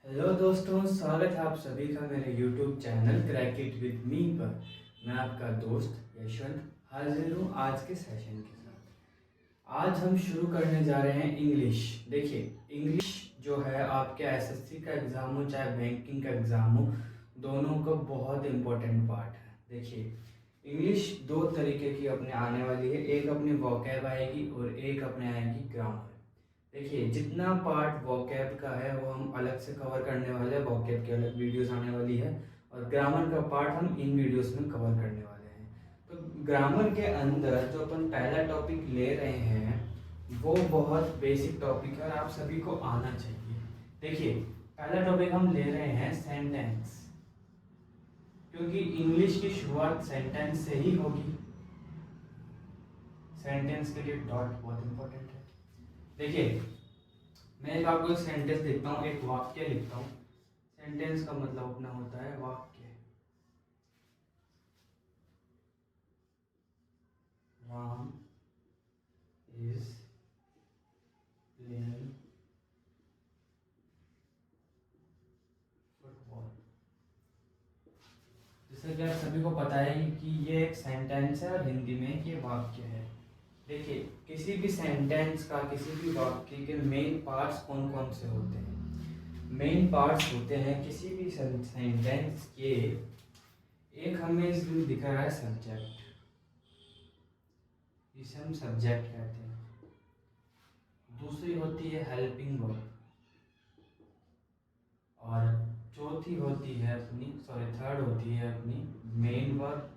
Hello दोस्तों, स्वागत है आप सभी का मेरे YouTube channel crack it with me पर। मैं आपका दोस्त यशवंत हाजिर हूँ आज के सेशन के साथ। आज हम शुरू करने जा रहे हैं इंग्लिश। देखिए, इंग्लिश जो है आपके एसएससी का एग्ज़ाम हो चाहे बैंकिंग का एग्ज़ाम हो, दोनों का बहुत इम्पोर्टेंट पार्ट है। देखिए, इंग्लिश दो तरीके की अपने आने वाली है, एक अपनी वोकैब आएगी और एक अपने आएगी ग्रामर। देखिए, जितना पार्ट वोकैब का है वो हम अलग से कवर करने वाले हैं, वोकैब की अलग वीडियोस आने वाली है और ग्रामर का पार्ट हम इन वीडियोस में कवर करने वाले हैं। तो ग्रामर के अंदर जो अपन पहला टॉपिक ले रहे हैं वो बहुत बेसिक टॉपिक है और आप सभी को आना चाहिए। देखिए, पहला टॉपिक हम ले रहे हैं सेंटेंस, क्योंकि इंग्लिश की शुरुआत सेंटेंस से ही होगी। सेंटेंस के लिए डॉट बहुत इंपॉर्टेंट है। देखिए, मैं एक आपको एक सेंटेंस लिखता हूँ, एक वाक्य लिखता हूँ। सेंटेंस का मतलब अपना होता है वाक्य। Ram is playing football. जैसे कि आप सभी को पता है कि ये एक सेंटेंस है और हिंदी में ये वाक्य है। देखिए, किसी भी सेंटेंस का, किसी भी वाक्य के मेन पार्ट्स कौन कौन से होते हैं? मेन पार्ट्स होते हैं किसी भी सेंटेंस के, एक हमें इसमें दिख रहा है सब्जेक्ट, इसे हम सब्जेक्ट कहते हैं। दूसरी होती है हेल्पिंग वर्ब और चौथी होती है अपनी थर्ड होती है अपनी मेन वर्ब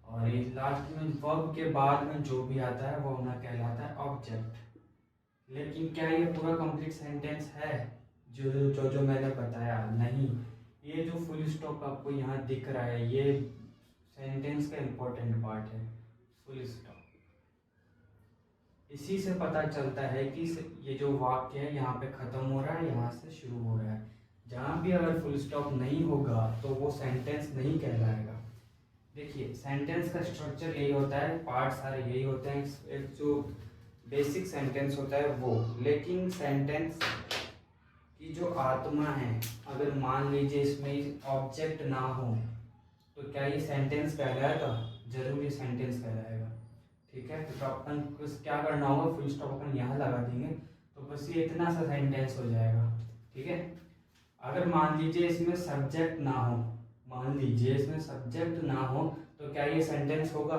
और ये लास्ट में वर्ब के बाद में जो भी आता है वो अपना कहलाता है ऑब्जेक्ट। लेकिन क्या ये पूरा कंप्लीट सेंटेंस है जो जो जो मैंने बताया? नहीं। ये जो फुल स्टॉप आपको यहाँ दिख रहा है ये सेंटेंस का इम्पोर्टेंट पार्ट है। फुल स्टॉप, इसी से पता चलता है कि ये जो वाक्य है यहाँ पे खत्म हो रहा है, यहाँ से शुरू हो रहा है। जहाँ भी अगर फुल स्टॉप नहीं होगा तो वो सेंटेंस नहीं कहलाएगा। देखिए, सेंटेंस का स्ट्रक्चर यही होता है, पार्ट सारे यही होते हैं। एक जो बेसिक सेंटेंस होता है वो, लेकिन सेंटेंस की जो आत्मा है, अगर मान लीजिए इसमें ऑब्जेक्ट ना हो तो क्या ये सेंटेंस कहलाएगा? जरूरी सेंटेंस कहलाएगा। ठीक है, तो अपन कुछ क्या करना होगा, फुल स्टॉप अपन यहाँ लगा देंगे तो बस ये इतना सा सेंटेंस हो जाएगा। ठीक है, अगर मान लीजिए इसमें सब्जेक्ट ना हो, मान लीजिए इसमें सब्जेक्ट ना हो तो क्या ये सेंटेंस होगा?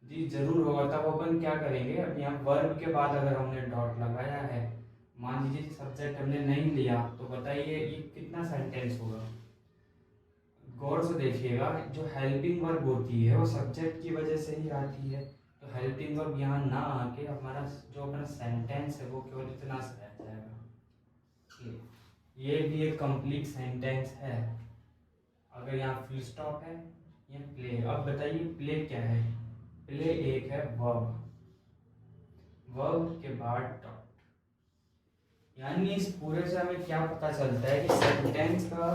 जी जरूर होगा। तब अपन क्या करेंगे, अब यहाँ वर्ब के बाद अगर हमने डॉट लगाया है, मान लीजिए सब्जेक्ट हमने नहीं लिया, तो बताइए ये कितना सेंटेंस होगा? गौर से देखिएगा, जो हेल्पिंग वर्ब होती है वो सब्जेक्ट की वजह से ही आती है, तो हेल्पिंग वर्ब यहाँ ना आके हमारा जो अपना सेंटेंस है वो केवल इतना सा रह जाएगा। ये भी एक कंप्लीट सेंटेंस है अगर यहाँ फुल स्टॉप है या प्ले। अब बताइए प्ले क्या है? प्ले एक है वर्ब, वर्ब के बाद डॉट। यानी इस पूरे से हमें क्या पता चलता है कि सेंटेंस का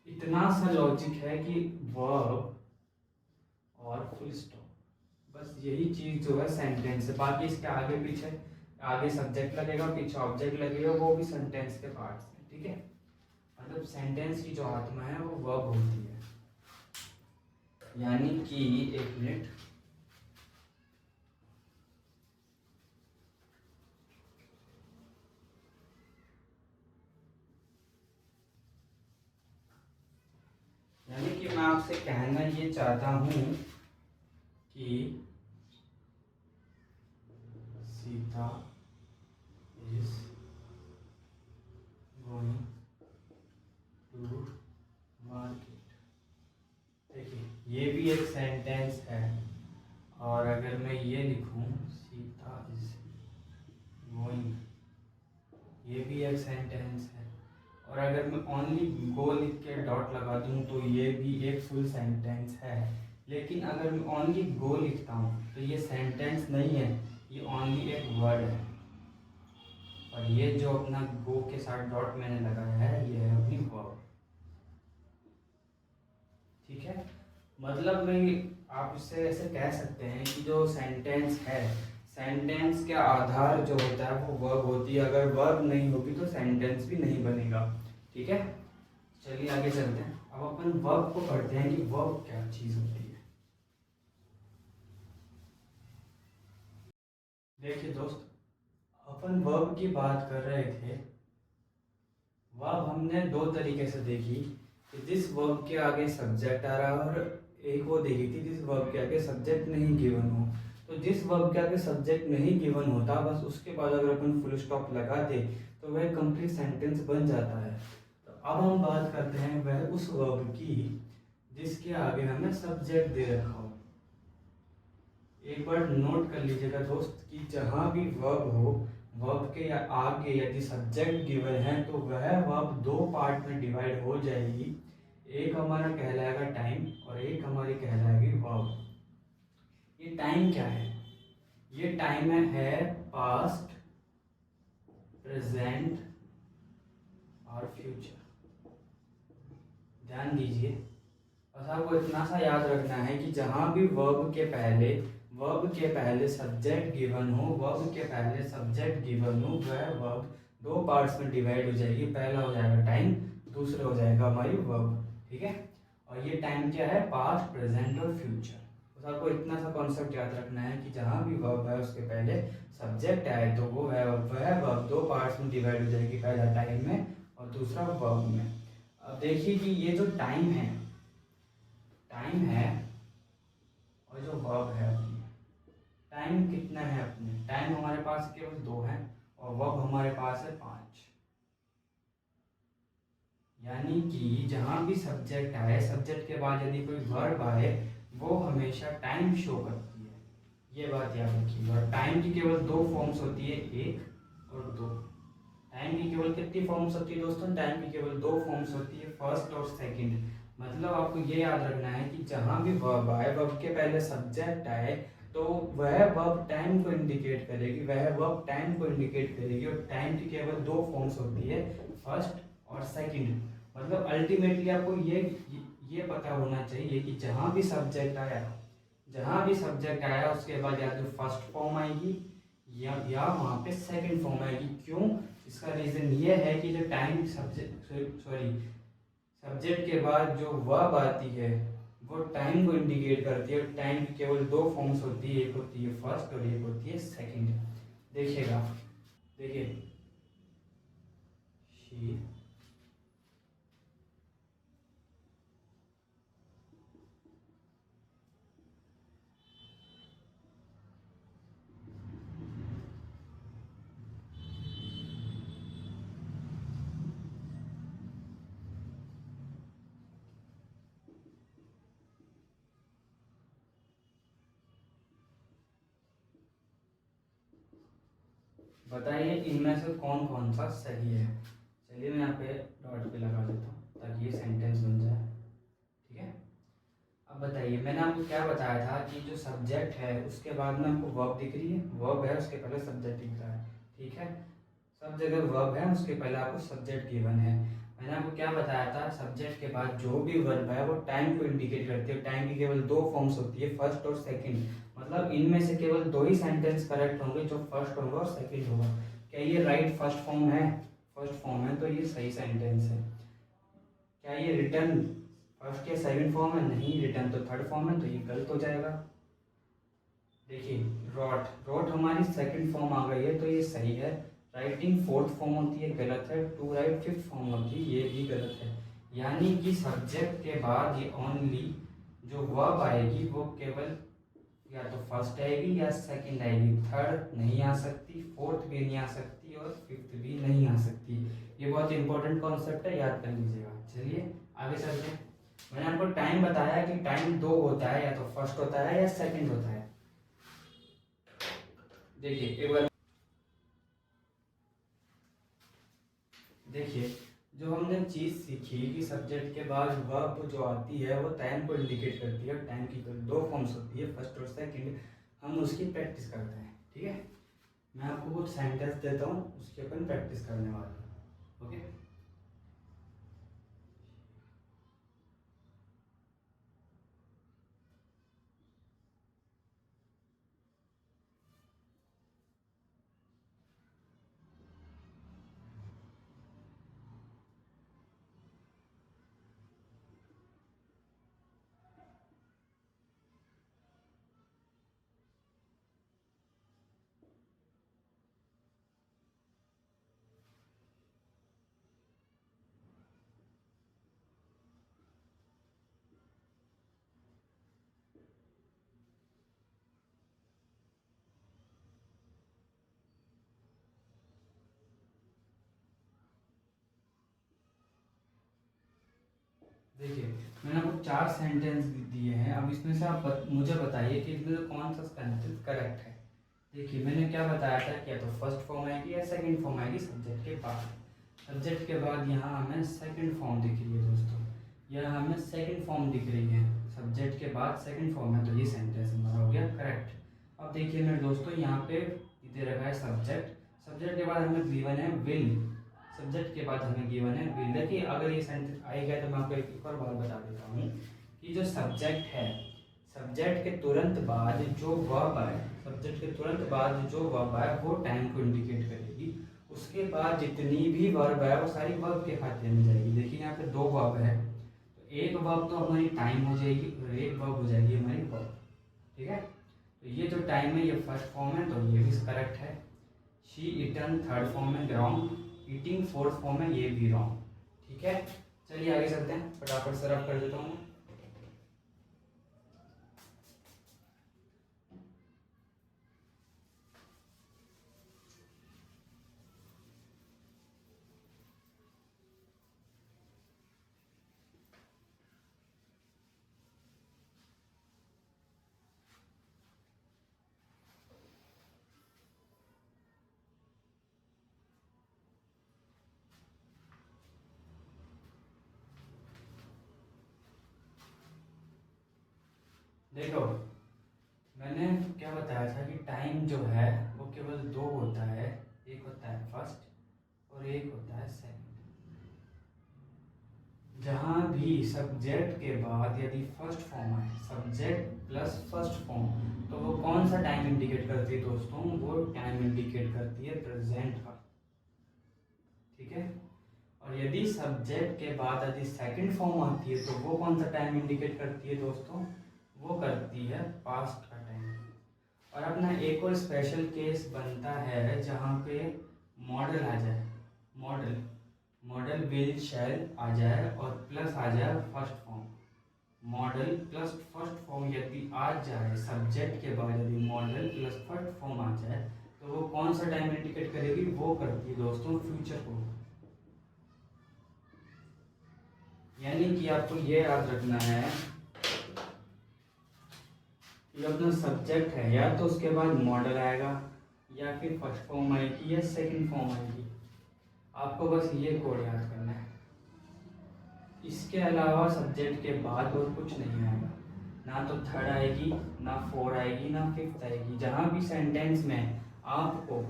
इतना सा लॉजिक है कि वर्ब और फुल स्टॉप, बस यही चीज जो है सेंटेंस है। बाकी इसके आगे पीछे, आगे सब्जेक्ट लगेगा, पीछे ऑब्जेक्ट लगेगा, वो भी सेंटेंस के पार्ट्स हैं। ठीक है, मतलब सेंटेंस की जो आत्मा है वो वर्ब होती है। यानी कि एक मिनट, यानी कि मैं आपसे कहना ये चाहता हूं कि Sita is going to market. देखिए, ये भी एक सेंटेंस है और अगर मैं ये लिखूं सीता इज गोइंग, ये भी एक सेंटेंस है। और अगर मैं ओनली गो लिख के डॉट लगा दूं तो ये भी एक फुल सेंटेंस है। लेकिन अगर मैं ओनली गो लिखता हूँ तो ये सेंटेंस नहीं है, ये ओनली एक वर्ड है। और ये जो अपना गो के साथ डॉट मैंने लगाया है ये है अपनी वर्ब। ठीक है, मतलब मैं आप इससे ऐसे कह सकते हैं कि जो सेंटेंस है, सेंटेंस का आधार जो होता है वो वर्ब होती है, अगर वर्ब नहीं होगी तो सेंटेंस भी नहीं बनेगा। ठीक है, चलिए आगे चलते हैं। अब अपन वर्ब को पढ़ते हैं कि वर्ब क्या चीज होती है। देखिए दोस्त, अपन वर्ब की बात कर रहे थे। वर्ब हमने दो तरीके से देखी कि जिस वर्ब के आगे सब्जेक्ट आ रहा है, और एक वो देखी थी जिस वर्ब के आगे सब्जेक्ट नहीं गिवन हो। तो जिस वर्ब के आगे सब्जेक्ट नहीं गिवन होता, बस उसके बाद अगर अपन फुल स्टॉप लगा दे तो वह कंप्लीट सेंटेंस बन जाता है। तो अब हम बात करते हैं वह उस वर्ब की जिसके आगे हमें सब्जेक्ट दे रखा हो। एक बार नोट कर लीजिएगा दोस्त कि जहाँ भी वर्ब हो, वर्ब के या आगे यदि सब्जेक्ट गिवन है तो वह वर्ब दो पार्ट में डिवाइड हो जाएगी। एक हमारा कहलाएगा टाइम और एक हमारी कहलाएगी वर्ब। ये टाइम क्या है? ये टाइम है पास्ट, प्रेजेंट और फ्यूचर। ध्यान दीजिए, बस आपको इतना सा याद रखना है कि जहाँ भी वर्ब के पहले सब्जेक्ट गिवन हो, वर्ब के पहले सब्जेक्ट गिवन हो, वह वर्ब दो पार्ट्स में डिवाइड हो जाएगी। पहला हो जाएगा टाइम, दूसरा हो जाएगा हमारी वर्ब। ठीक है, और ये टाइम क्या है? पास्ट, प्रेजेंट और फ्यूचर। बस आपको इतना सा कॉन्सेप्ट याद रखना है कि जहाँ भी वर्ब है उसके पहले सब्जेक्ट आए तो वह वर्ब दो पार्ट्स में डिवाइड हो जाएगी, पहला टाइम में और दूसरा वर्ब में। अब देखिए कि ये जो टाइम है और जो वर्ब है अपनी, टाइम कितना है अपने? टाइम हमारे पास केवल दो है और वर्ब हमारे पास है 5। यानी कि जहाँ भी सब्जेक्ट आए, सब्जेक्ट के बाद यदि कोई वर्ब आए, वो हमेशा टाइम शो करती है। ये बात याद रखिए। और टाइम की केवल दो फॉर्म्स होती है, एक और दो। टाइम की केवल कितनी फॉर्म्स होती है दोस्तों? टाइम की केवल दो फॉर्म्स होती है, फर्स्ट और सेकंड। मतलब आपको ये याद रखना है कि जहाँ भी वर्ब आए, वर्ब के पहले सब्जेक्ट आए, तो वह वर्ब टाइम को इंडिकेट करेगी, वह वर्ब टाइम को इंडिकेट करेगी। और टाइम की केवल दो फॉर्म्स होती है, फर्स्ट और सेकंड। मतलब अल्टीमेटली आपको ये पता होना चाहिए कि जहाँ भी सब्जेक्ट आया उसके बाद या तो फर्स्ट फॉर्म आएगी या वहाँ पे सेकंड फॉर्म आएगी। क्यों? इसका रीज़न ये है कि जो टाइम सब्जेक्ट के बाद जो वर्ब आती है वो टाइम को इंडिकेट करती है। और टाइम की केवल दो फॉर्म्स होती है, एक होती है फर्स्ट और एक होती है सेकंड। देखिएगा, देखिए, शी, बताइए इनमें से कौन कौन सा सही है। चलिए मैं यहाँ पे डॉट पे लगा देता हूँ ताकि ये सेंटेंस बन जाए। ठीक है, अब बताइए, मैंने आपको क्या बताया था कि जो सब्जेक्ट है उसके बाद में आपको वर्ब दिख रही है, वर्ब है उसके पहले सब्जेक्ट दिख रहा है। ठीक है, सब जगह वर्ब है, उसके पहले आपको सब्जेक्ट गिवन है। मैंने आपको क्या बताया था? सब्जेक्ट के बाद जो भी वर्ब है वो टाइम को इंडिकेट करती है। टाइम की केवल दो फॉर्म्स होती है, फर्स्ट और सेकंड। मतलब इनमें से केवल दो ही सेंटेंस करेक्ट होंगे, जो फर्स्ट होगा और सेकंड होगा। क्या ये राइट फर्स्ट फॉर्म है? फर्स्ट फॉर्म है तो ये सही सेंटेंस है। क्या ये रिटर्न फर्स्ट या सेकंड फॉर्म है? नहीं, रिटर्न तो थर्ड फॉर्म है, तो ये गलत हो जाएगा। देखिए, रॉट, रॉट हमारी सेकंड फॉर्म आ गई है तो ये सही है। राइटिंग फोर्थ फॉर्म होती है, गलत है। टू राइट फिफ्थ फॉर्म होती है, ये भी गलत है। यानी कि सब्जेक्ट के बाद ये ओनली जो वर्ब आएगी वो केवल या तो फर्स्ट आएगी या सेकंड आएगी, थर्ड नहीं आ सकती, फोर्थ भी नहीं आ सकती और फिफ्थ भी नहीं आ सकती। ये बहुत इंपॉर्टेंट कॉन्सेप्ट है, याद कर लीजिएगा। चलिए आगे चलते हैं। मैंने आपको टाइम बताया कि टाइम दो होता है, या तो फर्स्ट होता है या सेकंड होता है। देखिए एक बार देखिए, जो हमने चीज़ सीखी कि सब्जेक्ट के बाद वर्ब जो आती है वो टाइम को इंडिकेट करती है। टाइम की दो फॉर्म्स होती है, फर्स्ट और सेकंड। हम उसकी प्रैक्टिस करते हैं। ठीक है, मैं आपको कुछ सेंटेंस देता हूँ, उसकी अपन प्रैक्टिस करने वाले हैं। ओके, देखिए मैंने आपको 4 सेंटेंस दिए हैं, अब इसमें से आप मुझे बताइए कि इसमें से कौन सा सेंटेंस करेक्ट है। देखिए मैंने क्या बताया था कि या तो फर्स्ट फॉर्म आएगी या सेकंड फॉर्म आएगी सब्जेक्ट के बाद। सब्जेक्ट के बाद यहाँ हमें सेकंड फॉर्म दिख रही है दोस्तों, यहाँ हमें सेकंड फॉर्म दिख रही है, सब्जेक्ट के बाद सेकंड फॉर्म है, तो ये सेंटेंस हमारा हो गया करेक्ट। अब देखिए मेरे दोस्तों यहाँ पे दे रखा है सब्जेक्ट, सब्जेक्ट के बाद हमें गिवन है विल, सब्जेक्ट के बाद हमें गिवन है विल। देखिए अगर ये सेंटेंस आएगा तो मैं आपको एक और बात बता देता हूँ कि जो सब्जेक्ट है, सब्जेक्ट के तुरंत बाद जो वर्ब आए, सब्जेक्ट के तुरंत बाद जो वर्ब आए वो टाइम को इंडिकेट करेगी। उसके बाद जितनी भी वर्ब है वो सारी वर्ब के खाते में जाएगी। देखिए यहाँ पे 2 वर्ब है, तो एक वर्ब तो हमारी टाइम हो जाएगी और एक वर्ब हो जाएगी हमारी वर्ब, ठीक है। तो ये जो टाइम है ये फर्स्ट फॉर्म है, तो ये भी करेक्ट है। शी इटन थर्ड फॉर्म है रॉन्ग, ईटिंग फोर्थ फॉर्म है, ये भी रॉन्ग, ठीक है। चलिए आगे चलते हैं, फटाफट से रफ कर देता हूँ। देखो मैंने क्या बताया था कि टाइम जो है वो केवल 2 होता है, एक होता है फर्स्ट और एक होता है सेकंड। जहाँ भी सब्जेक्ट के बाद यदि फर्स्ट फॉर्म आए, सब्जेक्ट प्लस फर्स्ट फॉर्म, तो वो कौन सा टाइम इंडिकेट करती है दोस्तों, वो टाइम इंडिकेट करती है प्रेजेंट का, ठीक है। और यदि सब्जेक्ट के बाद यदि सेकंड फॉर्म आती है तो वो कौन सा टाइम इंडिकेट करती है दोस्तों, वो करती है पास्ट का टाइम। और अपना एक और स्पेशल केस बनता है जहाँ पे मॉडल आ जाए, मॉडल मॉडल विल शैल आ जाए और प्लस आ जाए first form. Model plus first form यदि आ जाए सब्जेक्ट के बाद, यदि मॉडल प्लस फर्स्ट फॉर्म आ जाए तो वो कौन सा टाइम इंडिकेट करेगी, वो करती है दोस्तों फ्यूचर को। यानी कि आपको ये याद रखना है कि अपना सब्जेक्ट है या तो उसके बाद मॉडल आएगा या फिर फर्स्ट फॉर्म आएगी या सेकंड फॉर्म आएगी, आपको बस ये कोड याद करना है। इसके अलावा सब्जेक्ट के बाद और कुछ नहीं आएगा, ना तो थर्ड आएगी, ना फोर आएगी, ना फिफ्थ आएगी। जहाँ भी सेंटेंस में आपको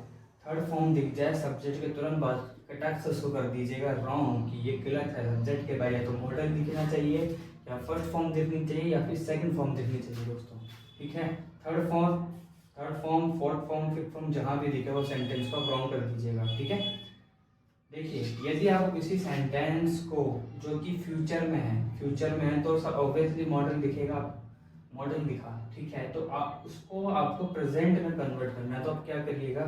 थर्ड फॉर्म दिख जाए सब्जेक्ट के तुरंत बाद कटाक्ष से उसको कर दीजिएगा रॉन्ग, कि ये गलत है। सब्जेक्ट के बाद या तो मॉडल दिखना चाहिए या फर्स्ट फॉर्म दिखनी चाहिए या फिर सेकंड फॉर्म दिखनी चाहिए दोस्तों, ठीक है। Third form fourth form fifth form जहाँ भी दिखे वो सेंटेंस को रॉन्ग कर दीजिएगा, ठीक है। देखिए यदि आप किसी सेंटेंस को जो कि फ्यूचर में है, तो ऑब्वियसली मॉडल दिखेगा, मॉडल दिखा, ठीक है। तो आप उसको आपको प्रेजेंट में कन्वर्ट करना है, तो आप क्या करिएगा,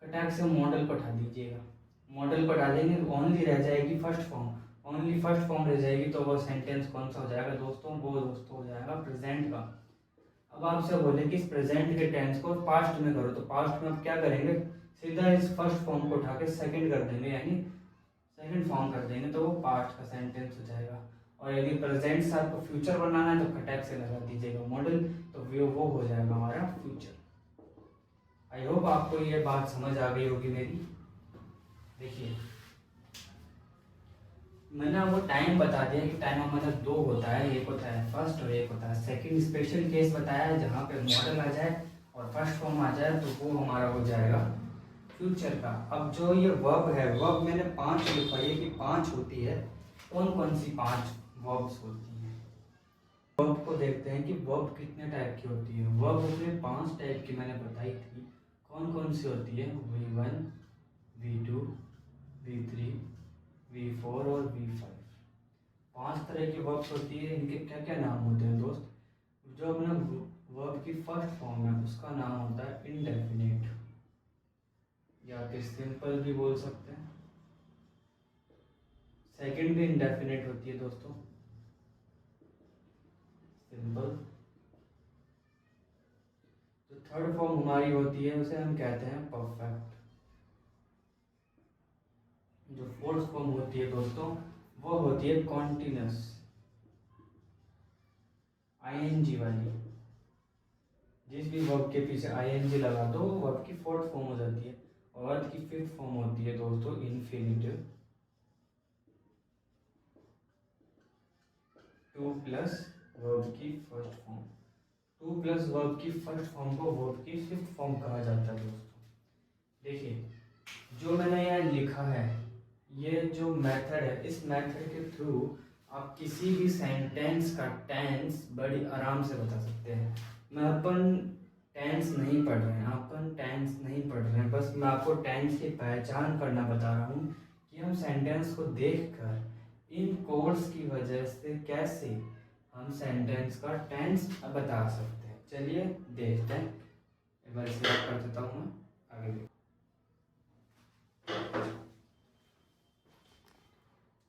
कटाक से मॉडल को हटा दीजिएगा। मॉडल को हटा देंगे ओनली रह जाएगी first form, only first form रह जाएगी, तो वो सेंटेंस कौन सा हो जाएगा दोस्तों, वो दोस्तों हो जाएगा प्रेजेंट का। अब आपसे बोले कि इस प्रेजेंट के टेंस को पास्ट में करो, तो पास्ट में आप क्या करेंगे, सीधा इस फर्स्ट फॉर्म को उठा के सेकंड कर देंगे, यानी सेकंड फॉर्म कर देंगे, तो वो पास्ट का सेंटेंस हो जाएगा। और यदि प्रेजेंट से आपको फ्यूचर बनाना है तो खटैक से लगा दीजिएगा मॉडल, तो वो हो जाएगा हमारा फ्यूचर। आई होप आपको ये बात समझ आ गई होगी मेरी। देखिए मैंने आपको टाइम बता दिया कि टाइम हमारा 2 होता है, एक होता है फर्स्ट और एक होता है सेकंड। स्पेशल केस बताया है जहाँ पे मॉडल आ जाए और फर्स्ट फॉर्म आ जाए तो वो हमारा हो जाएगा फ्यूचर का। अब जो ये वर्ब है, वर्ब मैंने 5 लिखवाई है कि 5 होती है, कौन कौन सी 5 वर्ब्स होती हैं। वर्ब को देखते हैं कि वर्ब कितने टाइप की होती है। वर्ब उसमें 5 टाइप की मैंने बताई थी, कौन कौन सी होती है, V1 V2 V3 V4 और V5। 5 तरह की वर्ब्स होती है, इनके क्या क्या नाम होते हैं दोस्त। जो अपना वर्ब की फर्स्ट फॉर्म है उसका नाम होता है इनडेफिनिट, या फिर सिंपल भी बोल सकते हैं। सेकंड भी इनडेफिनिट होती है दोस्तों, सिंपल। तो थर्ड फॉर्म हमारी होती है उसे हम कहते हैं परफेक्ट। जो फोर्थ फॉर्म होती है दोस्तों वो होती है कॉन्टिन्यूस, आईएनजी वाली। जिस भी वर्ब के पीछे आईएनजी लगा दो वो वर्ब की फोर्थ फॉर्म हो जाती है। वर्ब की फिफ्थ फॉर्म होती है दोस्तों इन्फिनिटिव, टू प्लस वर्ब की first form. Two plus verb की फर्स्ट फॉर्म को वर्ब की फिफ्थ फॉर्म कहा जाता है दोस्तों। देखिए जो मैंने यहाँ लिखा है, ये जो मेथड है, इस मेथड के थ्रू आप किसी भी सेंटेंस का टेंस बड़ी आराम से बता सकते हैं। मैं अपन टेंस नहीं पढ़ रहे हैं, अपन टेंस नहीं पढ़ रहे हैं, बस मैं आपको टेंस की पहचान करना बता रहा हूँ कि हम सेंटेंस को देखकर इन कोड्स की वजह से कैसे हम सेंटेंस का टेंस बता सकते हैं। चलिए देखते हैं। एक बार इसे कर देता हूँ मैं, आगे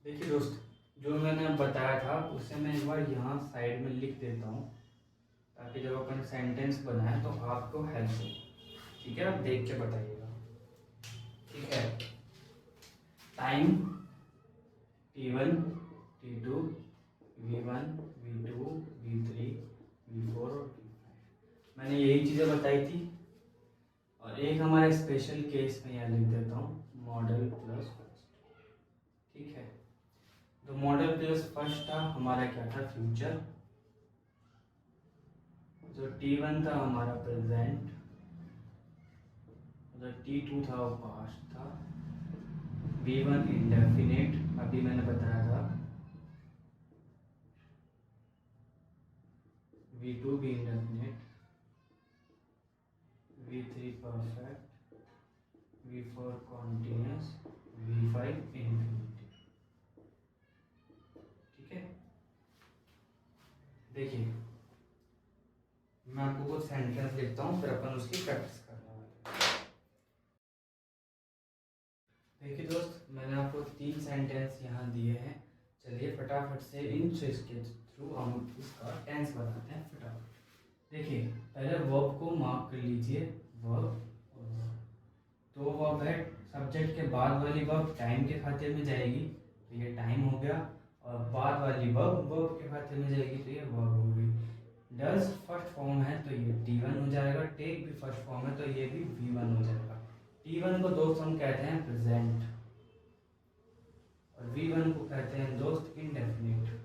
देखिए दोस्त, जो मैंने बताया था उसे मैं एक बार यहाँ साइड में लिख देता हूँ ताकि जब अपन सेंटेंस बनाए तो आपको हेल्प हो। ठीक है, आप देख के बताइएगा। ठीक है, time T1, T2, V1, V2, V3, V4 और V5। मैंने यही चीज़ें बताई थी। और एक हमारा स्पेशल केस में यहाँ लिख देता हूँ, मॉडल प्लस फर्स्ट। ठीक है, तो मॉडल प्लस फर्स्ट था हमारा क्या था, फ्यूचर। जो T1 था हमारा प्रेजेंट, जो T2 था वो पास्ट था। V1 इंडेफिनिट, अभी मैंने बताया था। V2 भी indefinite, V3 perfect, V4 continuous, V5 infinity. ठीक है, देखिए मैं आपको कुछ सेंटेंस लिखता हूँ फिर अपन उसकी प्रैक्टिस करने वाले हैं। देखिए दोस्त, मैंने आपको 3 सेंटेंस यहाँ दिए हैं। चलिए फटाफट से इन चीज के थ्रू हम इसका टेंस बताते हैं फटाफट। देखिए पहले वर्ब को मार्क कर लीजिए, वर्ब और verb। तो वर्ब है, सब्जेक्ट के बाद वाली वर्ब टाइम के खाते में जाएगी तो ये टाइम हो गया, और बाद वाली वर्ब वर्ब के खाते में जाएगी तो ये वर्ब हो गई। डज फर्स्ट फॉर्म है तो ये T1 हो जाएगा, टेक भी फर्स्ट फॉर्म है तो ये भी V1 हो जाएगा। T1 को दोस्त हम कहते हैं प्रेजेंट और V1 को कहते हैं दोस्त इंडेफिनिट।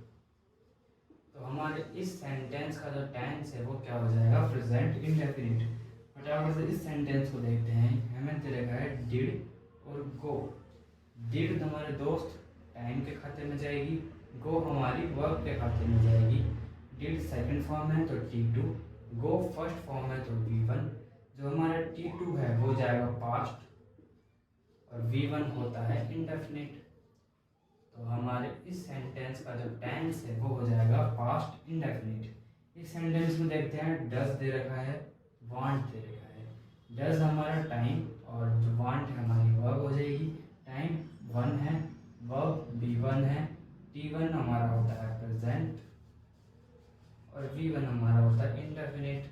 तो हमारे इस सेंटेंस का जो टेंस है वो क्या हो जाएगा, प्रेजेंट इंडेफिनिट। फटाफट से इस सेंटेंस को देखते हैं। हमें दे रखा है डिड और गो। डिड हमारे दोस्त टाइम के खाते में जाएगी, गो हमारी वर्ब के खाते में जाएगी। डिड सेकंड फॉर्म है तो T2, गो फर्स्ट फॉर्म है तो V1। जो हमारा T2 है वो जाएगा पास्ट और V1 होता है इंडेफिनिट। तो हमारे इस सेंटेंस का जो टेंस है वो हो जाएगा पास्ट इंडेफिनिट। इस सेंटेंस में देखते हैं डज दे रखा है, वांट दे रखा है। डज हमारा टाइम और जो वांट है हमारी वर्ब हो जाएगी। टाइम 1 है, वर्ब V1 है, T1 हमारा होता है प्रेजेंट और V1 हमारा होता है इंडेफिनिट।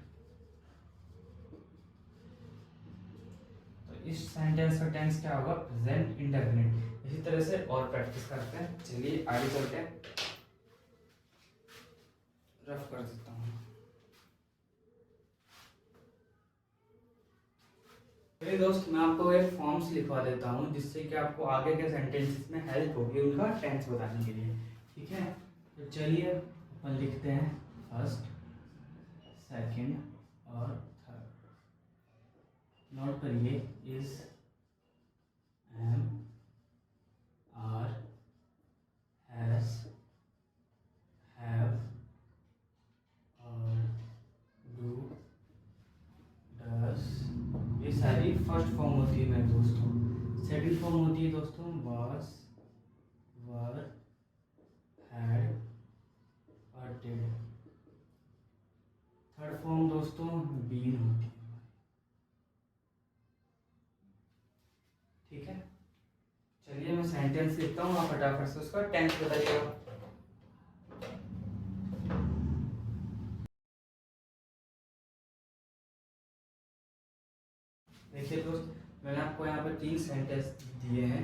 तो इस सेंटेंस का टेंस क्या होगा, प्रेजेंट इंडेफिनिट। इसी तरह से और प्रैक्टिस करते हैं। चलिए आगे चलते हैं, रफ कर देता हूँ। चलिए दोस्त, मैं आपको एक फॉर्म्स लिखवा देता हूँ जिससे कि आपको आगे के सेंटेंसेस में हेल्प होगी उनका टेंस बताने के लिए। ठीक है, तो चलिए अपन लिखते हैं फर्स्ट, सेकंड और थर्ड। नोट करिए, is, am, are, has, have और डू, डज, ये सारी फर्स्ट फॉर्म होती है मेरे दोस्तों। सेकंड फॉर्म होती है दोस्तों वाज, वर, हैड और डिड। थर्ड फॉर्म दोस्तों बीन होती है। ठीक है, चलिए मैं सेंटेंस लिखता हूँ, आप फटाफट से उसका टेंस बताइएगा। देखिए दोस्त, मैंने आपको यहाँ पर 3 सेंटेंस दिए हैं।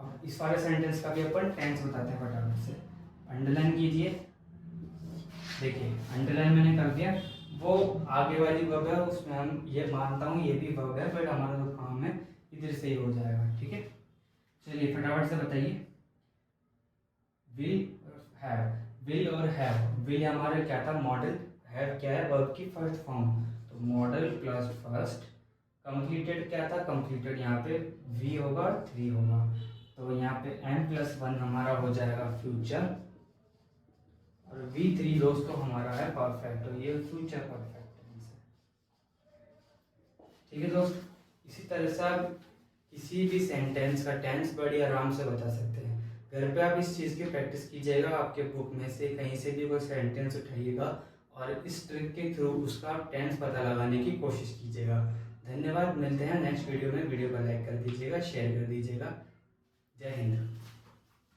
अब इस वाले सेंटेंस का भी अपन टेंस बताते हैं फटाफट से। अंडरलाइन कीजिए, देखिए अंडरलाइन मैंने कर दिया। वो आगे वाली वर्ब है उसमें हम ये मानता हूँ ये भी वर्ब है, बट हमारा जो काम है इधर से ही हो जाएगा, ठीक है। चलिए फटाफट से बताइए। विल हैव, विल और हैव, विल हमारा क्या था मॉडल, हैव क्या है वर्ब की फर्स्ट फॉर्म, तो मॉडल प्लस फर्स्ट। कंप्लीटेड क्या था, कंप्लीटेड यहाँ पे वी होगा और थ्री होगा, तो यहाँ पे n+1 हमारा हो जाएगा फ्यूचर, और V3 दोस्तों हमारा है परफेक्ट, तो ये फ्यूचर परफेक्ट टेंस है, ठीक है दोस्त। इसी तरह से आप किसी भी सेंटेंस का टेंस बड़ी आराम से बता सकते हैं। घर पे आप इस चीज़ की प्रैक्टिस कीजिएगा, आपके बुक में से कहीं से भी कोई सेंटेंस उठाइएगा और इस ट्रिक के थ्रू उसका टेंस पता लगाने की कोशिश कीजिएगा। धन्यवाद, मिलते हैं नेक्स्ट वीडियो में। वीडियो को लाइक कर दीजिएगा, शेयर कर दीजिएगा। जय हिंद।